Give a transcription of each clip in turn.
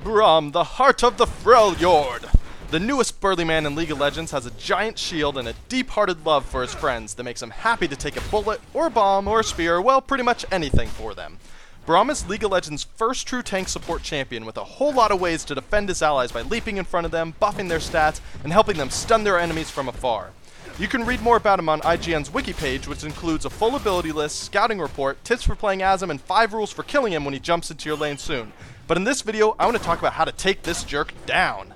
Braum, the heart of the Freljord! The newest burly man in League of Legends has a giant shield and a deep-hearted love for his friends that makes him happy to take a bullet, or a bomb, or a spear, well, pretty much anything for them. Braum is League of Legends' first true tank support champion with a whole lot of ways to defend his allies by leaping in front of them, buffing their stats, and helping them stun their enemies from afar. You can read more about him on IGN's wiki page, which includes a full ability list, scouting report, tips for playing as him, and 5 rules for killing him when he jumps into your lane soon. But in this video, I want to talk about how to take this jerk down.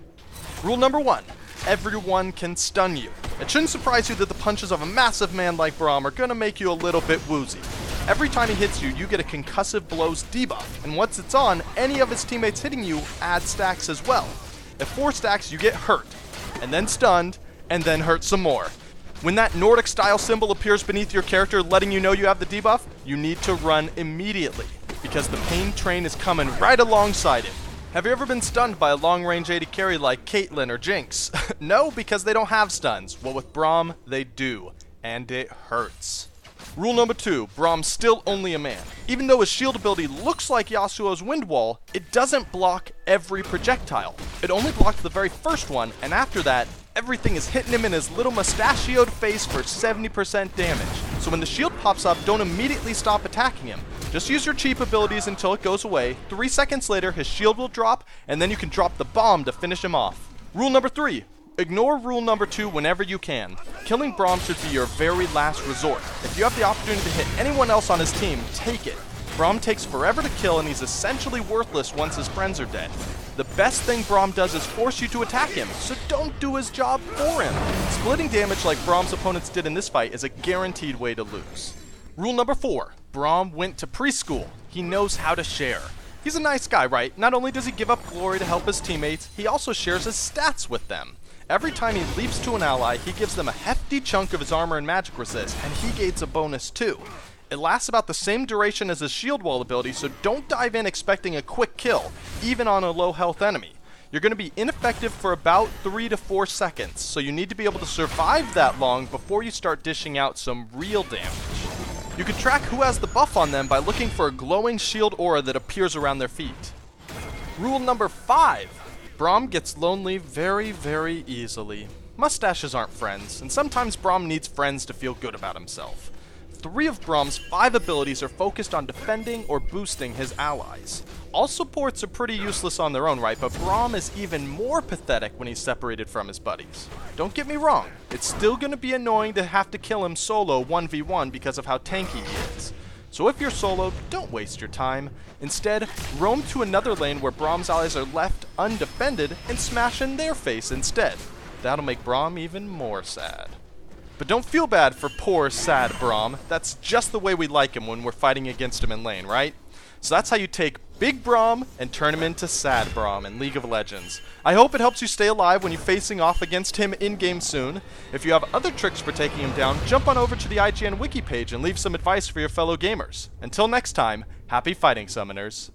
Rule number 1, everyone can stun you. It shouldn't surprise you that the punches of a massive man like Braum are going to make you a little bit woozy. Every time he hits you, you get a concussive blows debuff, and once it's on, any of his teammates hitting you add stacks as well. At 4 stacks, you get hurt, and then stunned, and then hurt some more. When that Nordic style symbol appears beneath your character letting you know you have the debuff, you need to run immediately, because the pain train is coming right alongside it. Have you ever been stunned by a long-range AD carry like Caitlyn or Jinx? No, because they don't have stuns. Well, with Braum, they do, and it hurts. Rule number 2, Braum's still only a man. Even though his shield ability looks like Yasuo's Wind Wall, it doesn't block every projectile. It only blocks the very first one, and after that, everything is hitting him in his little mustachioed face for 70% damage. So when the shield pops up, don't immediately stop attacking him. Just use your cheap abilities until it goes away. 3 seconds later, his shield will drop, and then you can drop the bomb to finish him off. Rule number 3. Ignore rule number 2 whenever you can. Killing Braum should be your very last resort. If you have the opportunity to hit anyone else on his team, take it. Braum takes forever to kill, and he's essentially worthless once his friends are dead. The best thing Braum does is force you to attack him, so don't do his job for him. Splitting damage like Braum's opponents did in this fight is a guaranteed way to lose. Rule number 4. Braum went to preschool. He knows how to share. He's a nice guy, right? Not only does he give up glory to help his teammates, he also shares his stats with them. Every time he leaps to an ally, he gives them a hefty chunk of his armor and magic resist, and he gains a bonus too. It lasts about the same duration as his shield wall ability, so don't dive in expecting a quick kill, even on a low health enemy. You're going to be ineffective for about 3 to 4 seconds, so you need to be able to survive that long before you start dishing out some real damage. You can track who has the buff on them by looking for a glowing shield aura that appears around their feet. Rule number 5. Braum gets lonely very, very easily. Mustaches aren't friends, and sometimes Braum needs friends to feel good about himself. 3 of Braum's 5 abilities are focused on defending or boosting his allies. All supports are pretty useless on their own right, but Braum is even more pathetic when he's separated from his buddies. Don't get me wrong, it's still going to be annoying to have to kill him solo 1v1 because of how tanky he is. So if you're solo, don't waste your time. Instead, roam to another lane where Braum's allies are left undefended and smash in their face instead. That'll make Braum even more sad. But don't feel bad for poor, sad Braum. That's just the way we like him when we're fighting against him in lane, right? So that's how you take Big Braum and turn him into Sad Braum in League of Legends. I hope it helps you stay alive when you're facing off against him in-game soon. If you have other tricks for taking him down, jump on over to the IGN wiki page and leave some advice for your fellow gamers. Until next time, happy fighting, Summoners.